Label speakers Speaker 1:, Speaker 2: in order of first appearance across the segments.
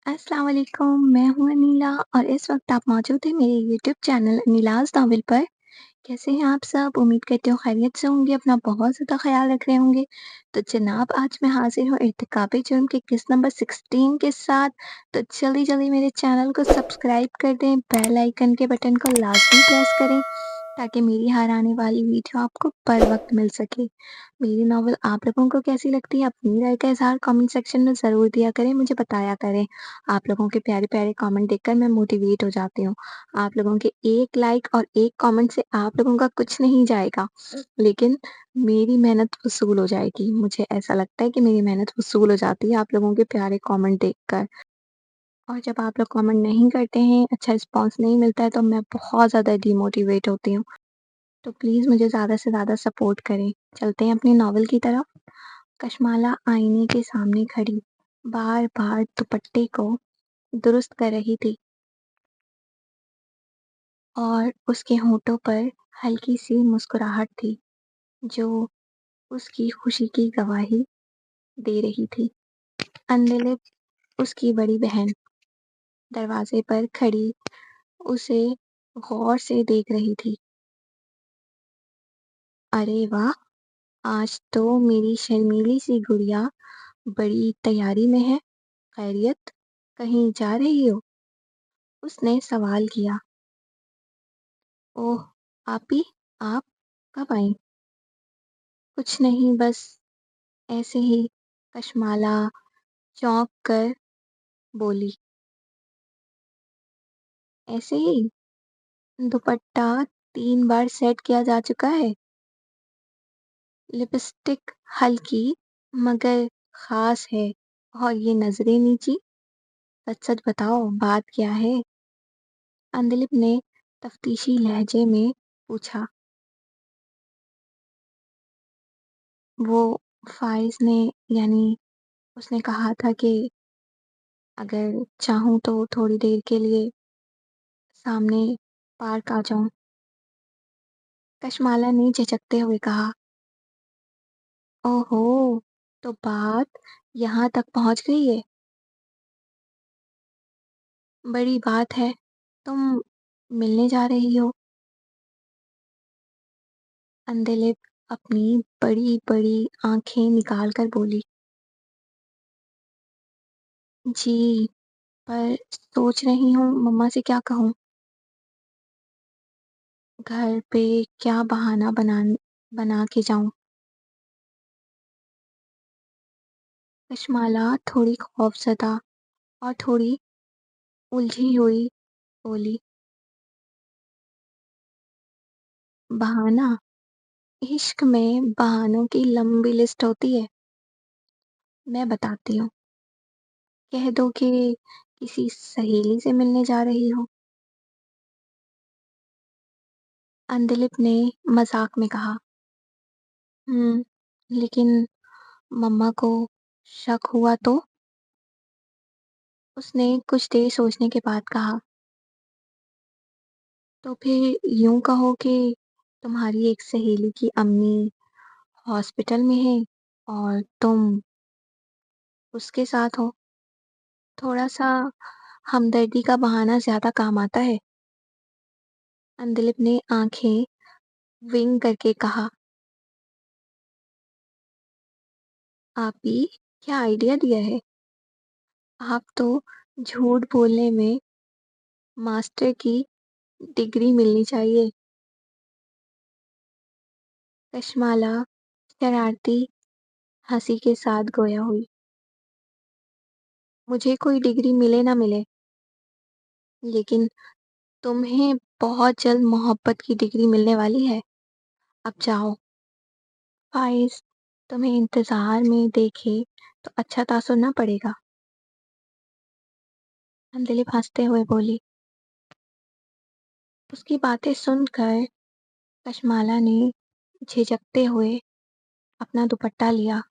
Speaker 1: अस्सलाम वालेकुम, मैं हूँ अनीला और इस वक्त आप मौजूद हैं मेरे यूट्यूब चैनल अनीलाज़ नॉवल पर। कैसे हैं आप सब? उम्मीद करती हूँ खैरियत से होंगे, अपना बहुत ज़्यादा ख़्याल रख रहे होंगे। तो जनाब आज मैं हाज़िर हूँ इर्तिकाब जुर्म के किस्त नंबर 16 के साथ। तो जल्दी-जल्दी मेरे चैनल को सब्सक्राइब कर दें, बेल आइकन के बटन को लाज़मी प्रेस करें ताकि मेरी हर आने वाली वीडियो आपको बर वक़्त मिल सके। मेरी नॉवल आप लोगों को कैसी लगती है? अपनी राय का इज़हार कमेंट सेक्शन में ज़रूर दिया करें, मुझे बताया करें। आप लोगों के प्यारे-प्यारे कमेंट देखकर मैं मोटिवेट हो जाती हूँ। आप लोगों के एक लाइक और एक कमेंट से आप लोगों का कुछ नहीं जाएगा, लेकिन मेरी मेहनत वसूल हो जाएगी। मुझे ऐसा लगता है कि मेरी मेहनत वसूल हो जाती है आप लोगों के प्यारे कमेंट देखकर। और जब आप लोग कमेंट नहीं करते हैं, अच्छा रिस्पॉन्स नहीं मिलता है, तो मैं बहुत ज़्यादा डिमोटिवेट होती हूँ। तो प्लीज़ मुझे ज़्यादा से ज़्यादा सपोर्ट करें। चलते हैं अपनी नॉवल की तरफ। कशमाला आईने के सामने खड़ी बार-बार दुपट्टे को दुरुस्त कर रही थी और उसके होठों पर हल्की-सी मुस्कुराहट थी, जो उसकी खुशी की गवाही दे रही थी। अंजलि, उसकी बड़ी बहन, दरवाजे पर खड़ी उसे गौर से देख रही थी। अरे वाह! आज तो मेरी शर्मीली सी गुड़िया बड़ी तैयारी में है। खैरियत? कहीं जा रही हो? उसने सवाल किया। ओह! आपी, आप कब आईं? कुछ नहीं, बस ऐसे ही। कशमाला चौंक कर बोली। ऐसे ही? दुपट्टा 3 बार सेट किया जा चुका है। लिपस्टिक हल्की मगर ख़ास है और ये नज़रें नीची। सच-सच बताओ, बात क्या है? अंदलिप ने तफ्तीशी लहजे में पूछा। वो फ़ाइज़ ने यानी उसने कहा था कि अगर चाहूँ तो थोड़ी देर के लिए सामने पार्क आ जाऊँ। कशमाला ने झिझकते हुए कहा। ओहो! तो बात यहाँ तक पहुँच गई है। बड़ी बात है। तुम मिलने जा रही हो? अंधलिप अपनी बड़ी-बड़ी आँखें निकाल कर बोली। जी, पर सोच रही हूँ मम्मा से क्या कहूँ? घर पे क्या बहाना बना के जाऊँ? कशमाला थोड़ी खौफ़ज़दा और थोड़ी उलझी हुई बोली। बहाना? इश्क में बहानों की लंबी लिस्ट होती है। मैं बताती हूँ। कह दो कि किसी सहेली से मिलने जा रही हो। अंधलिप ने मज़ाक में कहा। लेकिन मम्मा को शक हुआ तो? उसने कुछ देर सोचने के बाद कहा। तो फिर यूँ कहो कि तुम्हारी एक सहेली की अम्मी हॉस्पिटल में है और तुम उसके साथ हो। थोड़ा-सा हमदर्दी का बहाना ज़्यादा काम आता है। अंधलिप ने आँखें विंग करके कहा। आपी, क्या आइडिया दिया है? आप तो झूठ बोलने में मास्टर की डिग्री मिलनी चाहिए। कशमाला शरारती हंसी के साथ गोया हुई। मुझे कोई डिग्री मिले ना मिले, लेकिन तुम्हें बहुत जल्द मोहब्बत की डिग्री मिलने वाली है। अब जाओ। फ़ाइज़ तुम्हें इंतज़ार में देखे तो अच्छा तासुर ना पड़ेगा। अंजलि हंसते हुए बोली। उसकी बातें सुनकर कशमाला ने झिझकते हुए अपना दुपट्टा लिया।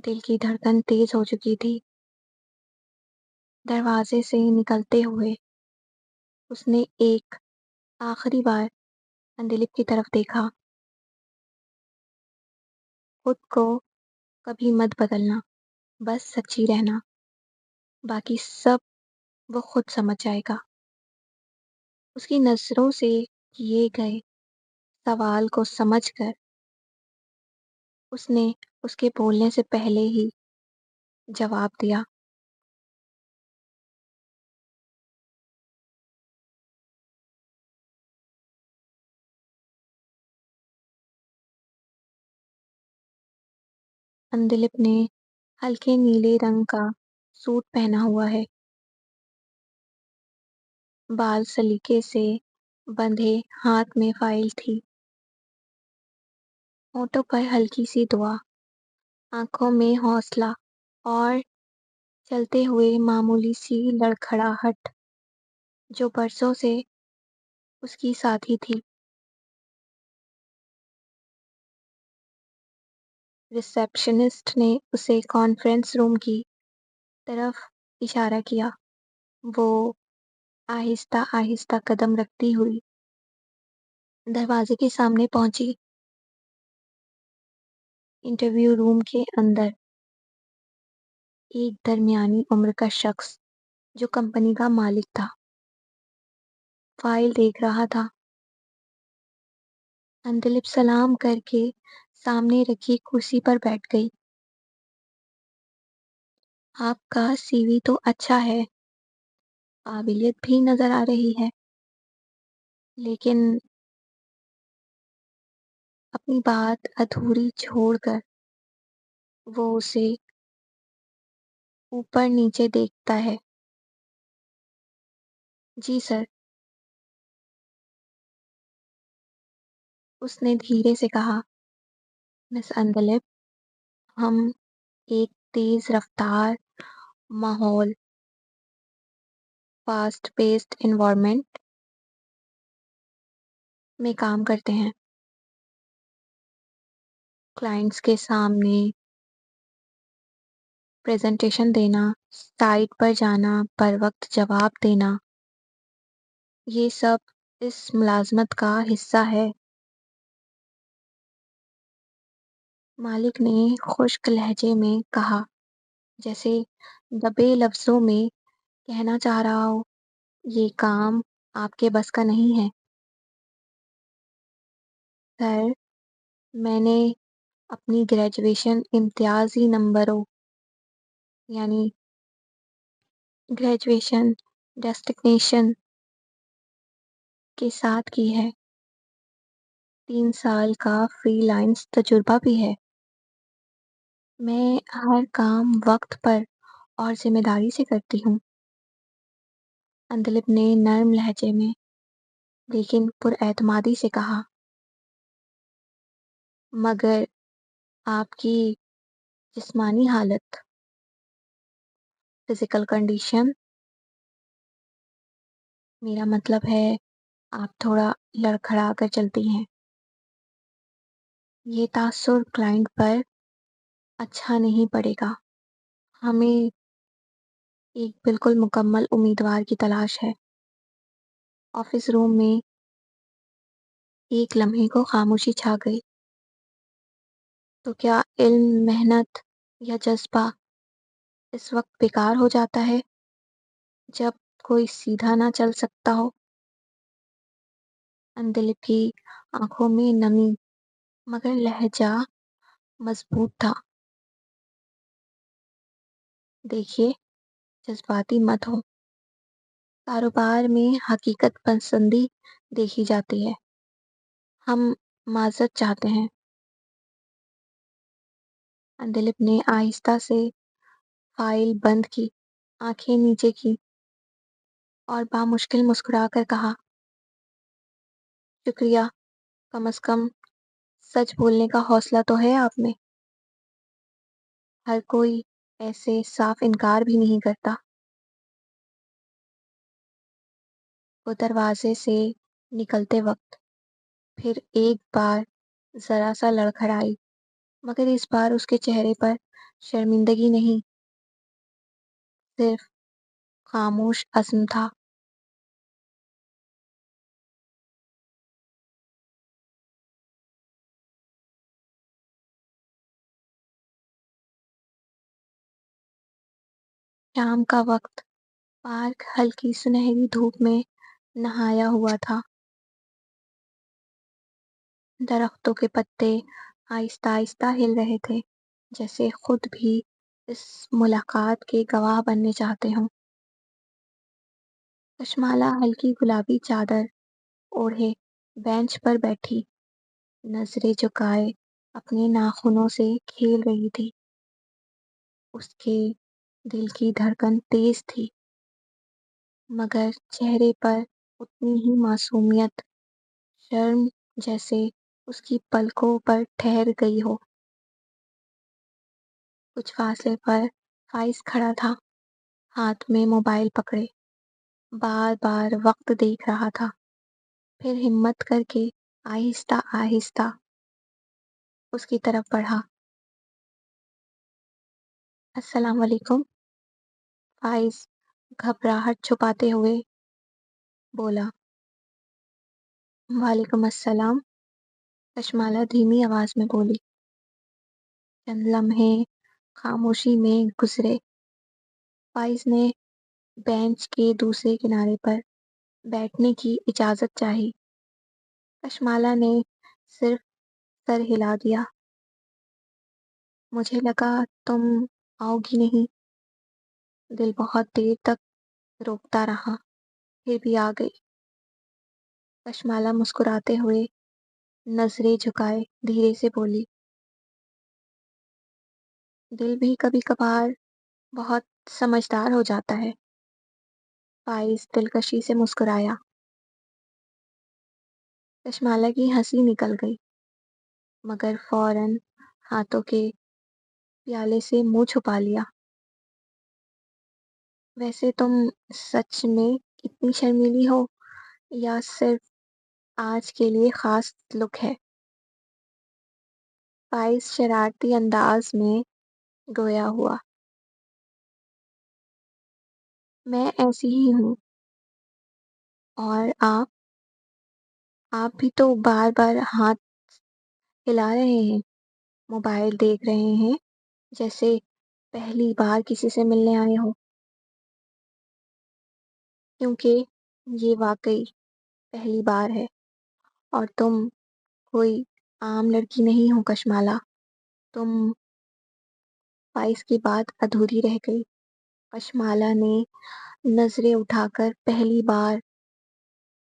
Speaker 1: दिल की धड़कन तेज हो चुकी थी। दरवाजे से निकलते हुए उसने एक आखिरी बार अंजलि की तरफ देखा। खुद को कभी मत बदलना, बस सच्ची रहना। बाकी सब वो खुद समझ जाएगा। उसकी नज़रों से किए गए सवाल को समझकर उसने उसके बोलने से पहले ही जवाब दिया। अंदलिप ने हल्के नीले रंग का सूट पहना हुआ है, बाल सलीके से बंधे, हाथ में फाइल थी, होठों पर हल्की सी दुआ, आंखों में हौसला और चलते हुए मामूली सी लड़खड़ाहट जो बरसों से उसकी साथी थी। रिसेप्शनिस्ट ने उसे कॉन्फ्रेंस रूम की तरफ इशारा किया। वो आहिस्ता आहिस्ता कदम रखती हुई दरवाजे के सामने पहुंची। इंटरव्यू रूम के अंदर एक दरमियानी उम्र का शख्स जो कंपनी का मालिक था, फाइल देख रहा था। अंतलिप सलाम करके सामने रखी कुर्सी पर बैठ गई। आपका सीवी तो अच्छा है, काबिलियत भी नजर आ रही है, लेकिन अपनी बात अधूरी छोड़कर वो उसे ऊपर नीचे देखता है। जी सर, उसने धीरे से कहा। मिस अंतलिप, हम एक तेज रफ्तार माहौल, फास्ट पेस्ड एनवायरनमेंट में काम करते हैं। क्लाइंट्स के सामने प्रेजेंटेशन देना, साइट पर जाना, पर वक्त जवाब देना, ये सब इस मुलाजमत का हिस्सा है। मालिक ने खुश्क लहजे में कहा, जैसे दबे लफ्जों में कहना चाह रहा हो, ये काम आपके बस का नहीं है। सर, मैंने अपनी ग्रेजुएशन इम्तियाजी नंबरों यानी ग्रेजुएशन डेस्टिनेशन के साथ की है। 3 साल का फ्रीलांस तजुर्बा भी है। मैं हर काम वक्त पर और जिम्मेदारी से करती हूँ। अंतलिप ने नर्म लहजे में लेकिन पुरएतमादी से कहा, मगर आपकी जिस्मानी हालत, फिजिकल कंडीशन, मेरा मतलब है आप थोड़ा लड़खड़ा कर चलती हैं। ये तासुर क्लाइंट पर अच्छा नहीं पड़ेगा। हमें एक बिल्कुल मुकम्मल उम्मीदवार की तलाश है। ऑफिस रूम में एक लम्हे को खामोशी छा गई। तो क्या इल्म, मेहनत या जज्बा इस वक्त बेकार हो जाता है जब कोई सीधा ना चल सकता हो? अंदलिप की आंखों में नमी, मगर लहजा मजबूत था। देखिए, जज्बाती मत हो। कारोबार में हकीकत पसंदी देखी जाती है। हम माजरत चाहते हैं। अंदलिप ने आहिस्ता से फाइल बंद की, आंखें नीचे की और बामुश्किल मुस्कुराकर कहा, शुक्रिया, कम से कम सच बोलने का हौसला तो है आप में। हर कोई ऐसे साफ इनकार भी नहीं करता। वो दरवाजे से निकलते वक्त फिर एक बार जरा सा लड़खड़ाई, मगर इस बार उसके चेहरे पर शर्मिंदगी नहीं, सिर्फ खामोश अज़्म था। شام کا وقت، پارک ہلکی سنہری دھوپ میں نہایا ہوا تھا۔ درختوں کے پتے آہستہ آہستہ ہل رہے تھے، جیسے خود بھی اس ملاقات کے گواہ بننے چاہتے ہوں۔ کشمالہ ہلکی گلابی چادر اوڑھے بینچ پر بیٹھی، نظریں جھکائے اپنے ناخنوں سے کھیل رہی تھی۔ اس کے دل کی دھڑکن تیز تھی، مگر چہرے پر اتنی ہی معصومیت، شرم جیسے اس کی پلکوں پر ٹھہر گئی ہو۔ کچھ فاصلے پر فائز کھڑا تھا، ہاتھ میں موبائل پکڑے، بار بار وقت دیکھ رہا تھا۔ پھر ہمت کر کے آہستہ آہستہ اس کی طرف بڑھا۔ السلام علیکم، فائز گھبراہٹ چھپاتے ہوئے بولا۔ وعلیکم السلام، کشمالہ دھیمی آواز میں بولی۔ چند لمحے خاموشی میں گزرے۔ فائز نے بینچ کے دوسرے کنارے پر بیٹھنے کی اجازت چاہی۔ کشمالہ نے صرف سر ہلا دیا۔ مجھے لگا تم آؤ گی نہیں۔ دل بہت دیر تک روکتا رہا، پھر بھی آ گئی۔ کشمالہ مسکراتے ہوئے نظریں جھکائے دھیرے سے بولی۔ دل بھی کبھی کبھار بہت سمجھدار ہو جاتا ہے۔ فائز دلکشی سے مسکرایا۔ کشمالہ کی ہنسی نکل گئی، مگر فوراً ہاتھوں کے پیالے سے منہ چھپا لیا۔ ویسے تم سچ میں اتنی شرمیلی ہو یا صرف آج کے لیے خاص لک ہے؟ فائز شرارتی انداز میں گویا ہوا۔ میں ایسی ہی ہوں، اور آپ بھی تو بار بار ہاتھ ہلا رہے ہیں، موبائل دیکھ رہے ہیں، جیسے پہلی بار کسی سے ملنے آئے ہو۔ کیونکہ یہ واقعی پہلی بار ہے، اور تم کوئی عام لڑکی نہیں ہو کشمالہ۔ تم فائز کی بات ادھوری رہ گئی۔ کشمالہ نے نظریں اٹھا کر پہلی بار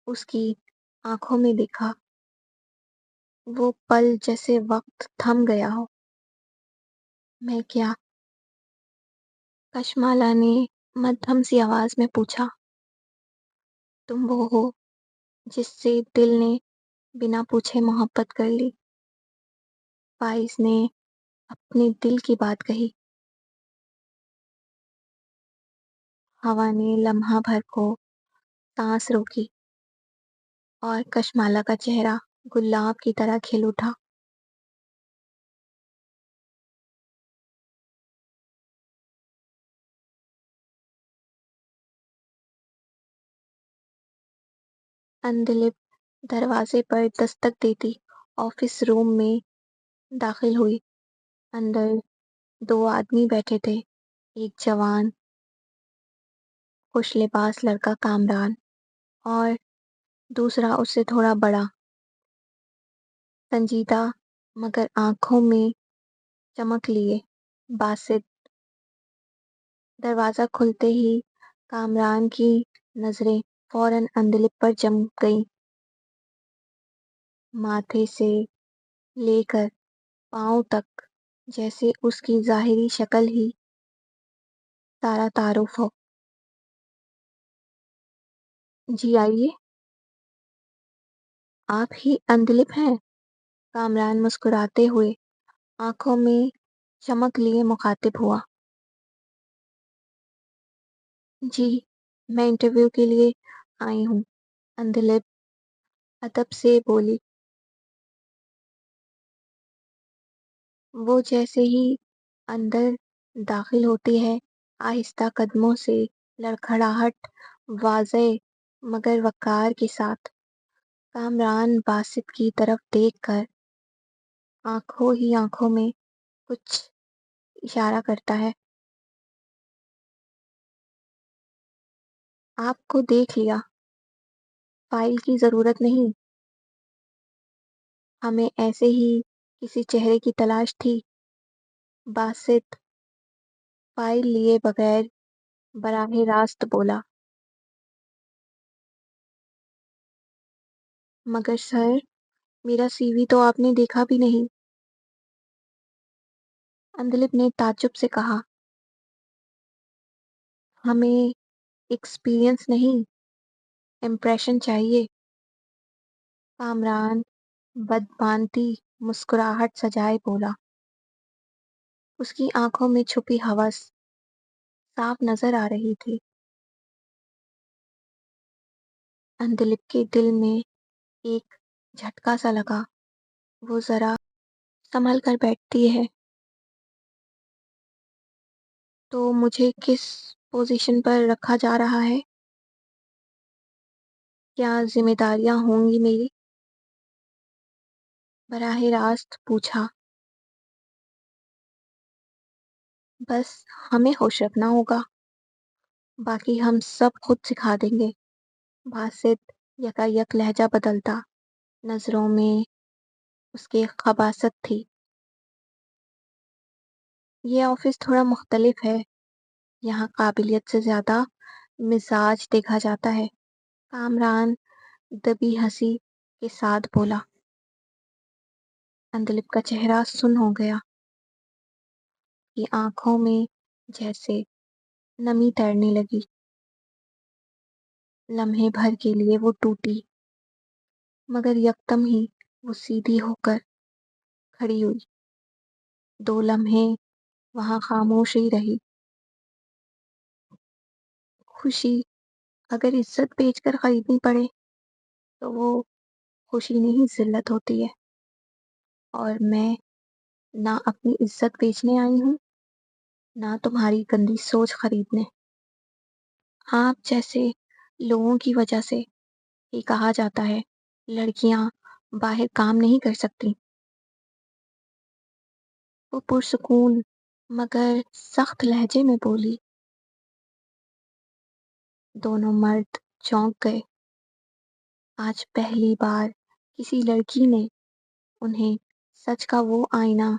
Speaker 1: اس کی آنکھوں میں دیکھا۔ وہ پل جیسے وقت تھم گیا ہو۔ میں کیا؟ کشمالہ نے مدھم سی آواز میں پوچھا۔ تم وہ ہو جس سے دل نے بنا پوچھے محبت کر لی۔ فائز نے اپنے دل کی بات کہی۔ ہوا نے لمحہ بھر کو سانس روکی، اور کشمالہ کا چہرہ گلاب کی طرح کھل اٹھا۔ اندلپ دروازے پر دستک دیتی آفس روم میں داخل ہوئی۔ اندر دو آدمی بیٹھے تھے، ایک جوان خوش لباس لڑکا کامران، اور دوسرا اس سے تھوڑا بڑا، سنجیدہ مگر آنکھوں میں چمک لیے باسط۔ دروازہ کھلتے ہی کامران کی نظریں فوراً اندلپ پر جم گئیں۔ ماتھے سے لے کر پاؤں تک جیسے اس کی ظاہری شکل ہی سارا تعارف ہو۔ جی آئیے۔ آپ ہی اندلپ ہیں؟ کامران مسکراتے ہوئے آنکھوں میں چمک لیے مخاطب ہوا۔ جی، میں انٹرویو کے لیے آئی ہوں، اندلپ ادب سے بولی۔ وہ جیسے ہی اندر داخل ہوتی ہے، آہستہ قدموں سے، لڑکھڑاہٹ واضح مگر وقار کے ساتھ کامران باسط کی طرف دیکھ کر آنکھوں ہی آنکھوں میں کچھ اشارہ کرتا ہے۔ آپ کو دیکھ لیا، فائل کی ضرورت نہیں، ہمیں ایسے ہی کسی چہرے کی تلاش تھی۔ باسط فائل لیے بغیر براہ راست بولا۔ مگر سر، میرا سی وی تو آپ نے دیکھا بھی نہیں، اندلپ نے تعجب سے کہا۔ ہمیں ایکسپیرئنس نہیں، امپریشن چاہیے۔ کامران بدبانتی مسکراہٹ سجائے بولا۔ اس کی آنکھوں میں چھپی ہوس صاف نظر آ رہی تھی۔ اندلپ کے دل میں ایک جھٹکا سا لگا۔ وہ ذرا سنبھل کر بیٹھتی ہے تو مجھے کس پوزیشن پر رکھا جا رہا ہے؟ کیا ذمہ داریاں ہوں گی میری؟ براہ راست پوچھا۔ بس ہمیں ہوش رکھنا ہوگا، باقی ہم سب خود سکھا دیں گے۔ باسط یکا یک لہجہ بدلتا، نظروں میں اس کے خباثت تھی۔ یہ آفس تھوڑا مختلف ہے، یہاں قابلیت سے زیادہ مزاج دیکھا جاتا ہے، کامران دبی ہنسی کے ساتھ بولا۔ اندلپ کا چہرہ سن ہو گیا، کی آنکھوں میں جیسے نمی تیرنے لگی۔ لمحے بھر کے لیے وہ ٹوٹی، مگر یکدم ہی وہ سیدھی ہو کر کھڑی ہوئی۔ 2 لمحے وہاں خاموشی رہی۔ خوشی اگر عزت بیچ کر خریدنی پڑے تو وہ خوشی نہیں، ذلت ہوتی ہے، اور میں نہ اپنی عزت بیچنے آئی ہوں، نہ تمہاری گندی سوچ خریدنے۔ آپ جیسے لوگوں کی وجہ سے ہی کہا جاتا ہے لڑکیاں باہر کام نہیں کر سکتی۔ وہ پرسکون مگر سخت لہجے میں بولی۔ دونوں مرد چونک گئے۔ آج پہلی بار کسی لڑکی نے انہیں سچ کا وہ آئینہ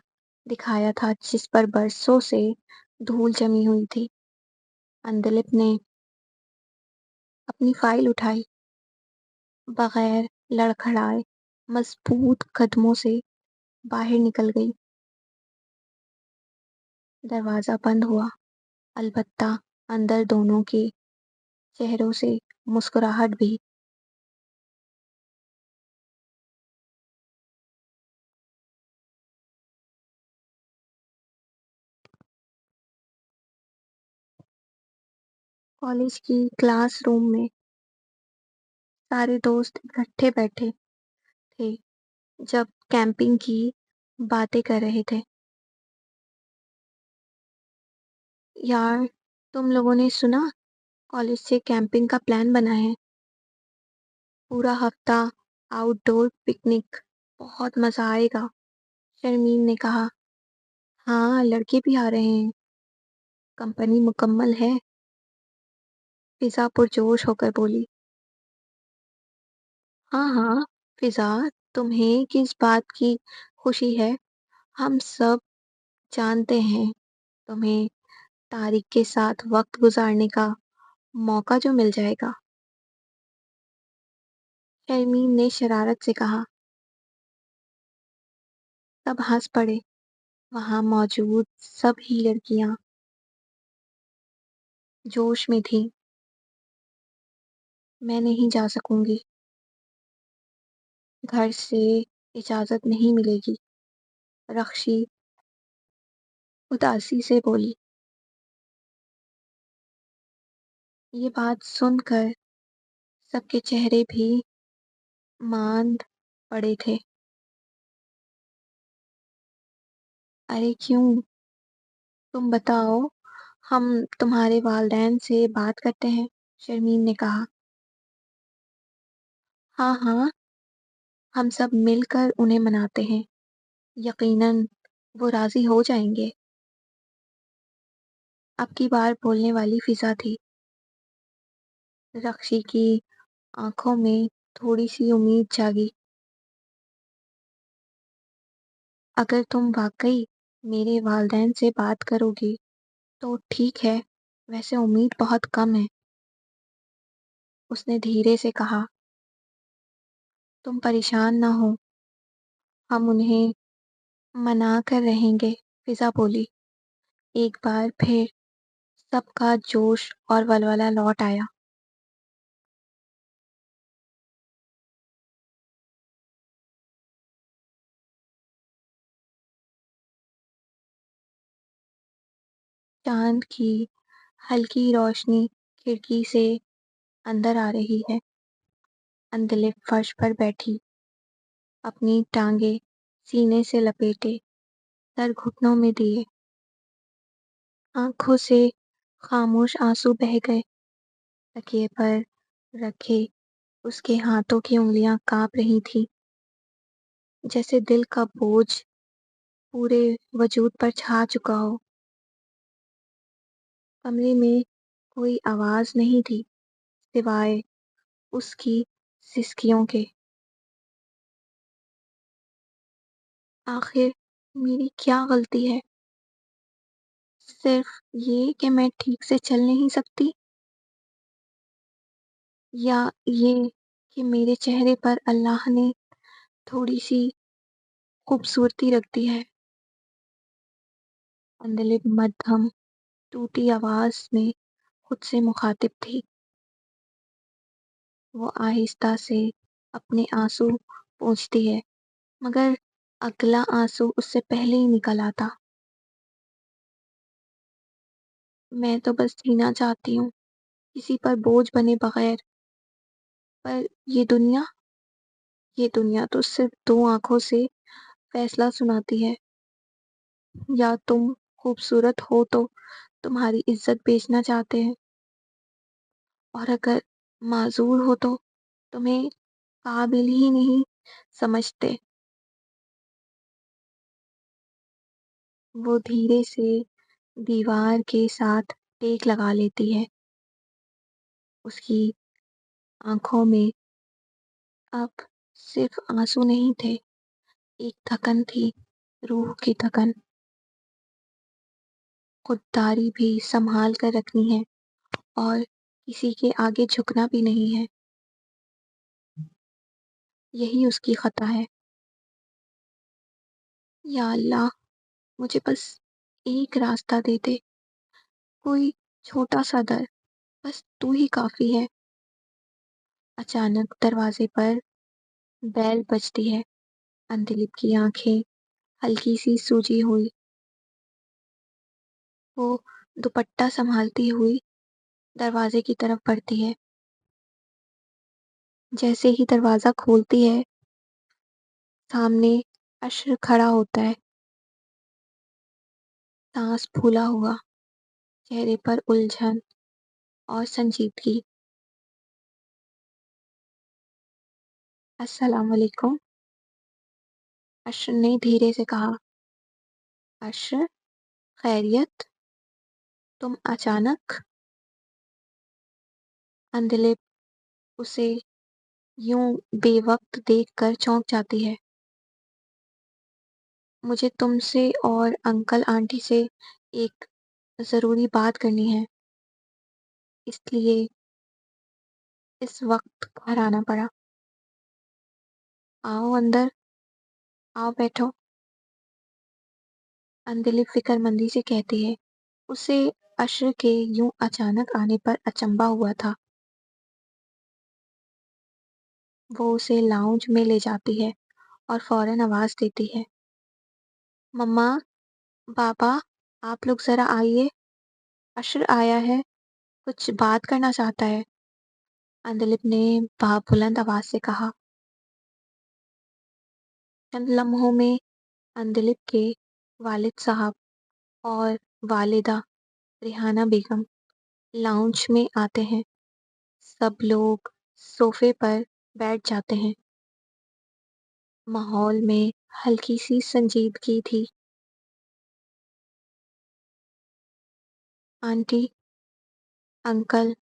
Speaker 1: دکھایا تھا جس پر برسوں سے دھول جمی ہوئی تھی۔ اندلپ نے اپنی فائل اٹھائی، بغیر لڑکھڑائے مضبوط قدموں سے باہر نکل گئی۔ دروازہ بند ہوا، البتہ اندر دونوں کے چہروں سے مسکراہٹ بھی۔ کالج کی کلاس روم میں سارے دوست اکٹھے بیٹھے تھے جب کیمپنگ کی باتیں کر رہے تھے۔ یار، تم لوگوں نے سنا کالج سے کیمپنگ کا پلان بنا ہے؟ پورا ہفتہ آؤٹ ڈور پکنک، بہت مزہ آئے گا، شرمین نے کہا۔ ہاں، لڑکے بھی آ رہے ہیں، کمپنی مکمل ہے، فضا پرجوش ہو کر بولی۔ ہاں ہاں فضا، تمہیں کس بات کی خوشی ہے؟ ہم سب جانتے ہیں تمہیں طارق کے ساتھ وقت گزارنے کا موقع جو مل جائے گا، شرمین نے شرارت سے کہا۔ سب ہنس پڑے، وہاں موجود سب ہی لڑکیاں جوش میں تھیں۔ میں نہیں جا سکوں گی، گھر سے اجازت نہیں ملے گی، رخشی اداسی سے بولی۔ یہ بات سن کر سب کے چہرے بھی ماند پڑے تھے۔ ارے کیوں؟ تم بتاؤ، ہم تمہارے والدین سے بات کرتے ہیں، شرمین نے کہا۔ ہاں ہاں، ہم سب مل کر انہیں مناتے ہیں، یقیناً وہ راضی ہو جائیں گے۔ اب کی بار بولنے والی فضا تھی۔ रक्षी की आंखों में थोड़ी सी उम्मीद जागी। अगर तुम वाकई मेरे वालिदैन से बात करोगी तो ठीक है, वैसे उम्मीद बहुत कम है। उसने धीरे से कहा। तुम परेशान ना हो, हम उन्हें मना कर रहेंगे। फिजा बोली। एक बार फिर सबका जोश और वलवला लौट आया। चांद की हल्की रोशनी खिड़की से अंदर आ रही है। अंधलिप फर्श पर बैठी, अपनी टांगे सीने से लपेटे, सर घुटनों में दिए। आंखों से खामोश आंसू बह गए। तकिए पर रखे उसके हाथों की उंगलियां कांप रही थीं, जैसे दिल का बोझ पूरे वजूद पर छा चुका हो। कमरे में कोई आवाज नहीं थी सिवाय उसकी सिसकियों के। आखिर मेरी क्या गलती है? सिर्फ ये कि मैं ठीक से चल नहीं सकती, या ये कि मेरे चेहरे पर अल्लाह ने थोड़ी सी खूबसूरती रख दी है। अंधलिप मध्यम टूटी आवाज में खुद से मुखातिब थी। वो आहिस्ता से अपने आंसू पोंछती है, मगर अगला आंसू उससे पहले ही निकल आता। मैं तो बस जीना चाहती हूँ, किसी पर बोझ बने बगैर। पर ये दुनिया तो सिर्फ दो आंखों से फैसला सुनाती है। या तुम खूबसूरत हो तो तुम्हारी इज्जत बेचना चाहते हैं, और अगर माजूर हो तो तुम्हें काबिल ही नहीं समझते। वो धीरे से दीवार के साथ टेक लगा लेती है। उसकी आंखों में अब सिर्फ आंसू नहीं थे, एक थकन थी, रूह की थकन। खुददारी भी संभाल कर रखनी है, और किसी के आगे झुकना भी नहीं है। यही उसकी खता है। या अल्लाह, मुझे बस एक रास्ता दे दे, कोई छोटा सा दर, बस तू ही काफी है। अचानक दरवाजे पर बेल बजती है। अंधलिप की आंखें हल्की सी सूजी हुई। वो दुपट्टा संभालती हुई दरवाजे की तरफ बढ़ती है। जैसे ही दरवाजा खोलती है, सामने अश्र खड़ा होता है, सांस फूला हुआ, चेहरे पर उलझन और संजीदगी। अस्सलाम वालेकुम, अश्र ने धीरे से कहा। अश्र, खैरियत? तुम अचानक? अंधलिप उसे यूं बेवक्त देखकर चौंक जाती है। मुझे तुमसे और अंकल आंटी से एक जरूरी बात करनी है, इसलिए इस वक्त घर आना पड़ा। आओ अंदर, आओ बैठो। अंधलिप फिक्रमंदी से कहती है। उसे अश्र के यूं अचानक आने पर अचंभा हुआ था। वो उसे लाउंज में ले जाती है और फौरन आवाज देती है। मम्मा, पापा, आप लोग जरा आइए, अश्र आया है, कुछ बात करना चाहता है। अंधलिप ने बुलंद आवाज से कहा। चंद लम्हों में अंधलिप के वालिद साहब और वालिदा रिहाना बेगम लाउंज में आते हैं। सब लोग सोफे पर बैठ जाते हैं। माहौल में हल्की सी संजीदगी थी। आंटी, अंकल,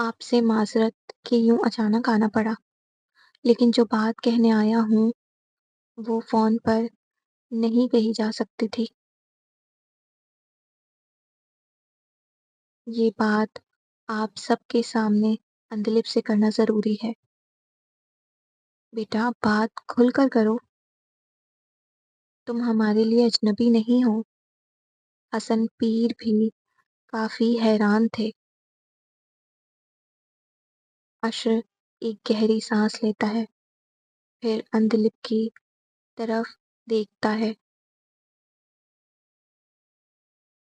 Speaker 1: آپ سے معذرت کہ یوں اچانک آنا پڑا، لیکن جو بات کہنے آیا ہوں وہ فون پر نہیں کہی جا سکتی تھی۔ یہ بات آپ سب کے سامنے اندلپ سے کرنا ضروری ہے۔ بیٹا بات کھل کر کرو، تم ہمارے لیے اجنبی نہیں ہو۔ حسن پیر بھی کافی حیران تھے۔ اشر ایک گہری سانس لیتا ہے، پھر اندلپ کی طرف دیکھتا ہے۔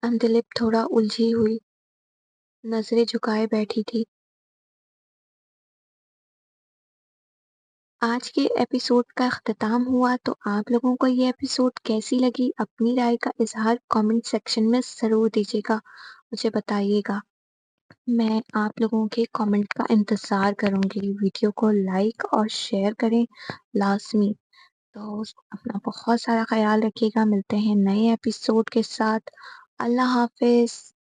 Speaker 1: اندلپ تھوڑا الجھی ہوئی نظریں جھکائے بیٹھی تھی۔ آج کے ایپیسوڈ کا اختتام ہوا، تو آپ لوگوں کو یہ ایپیسوڈ کیسی لگی اپنی رائے کا اظہار کامنٹ سیکشن میں ضرور دیجیے گا، مجھے بتائیے گا۔ میں آپ لوگوں کے کامنٹ کا انتظار کروں گی۔ ویڈیو کو لائک اور شیئر کریں لازمی۔ تو اپنا بہت سارا خیال رکھیے گا، ملتے ہیں نئے ایپیسوڈ کے ساتھ۔ اللہ حافظ۔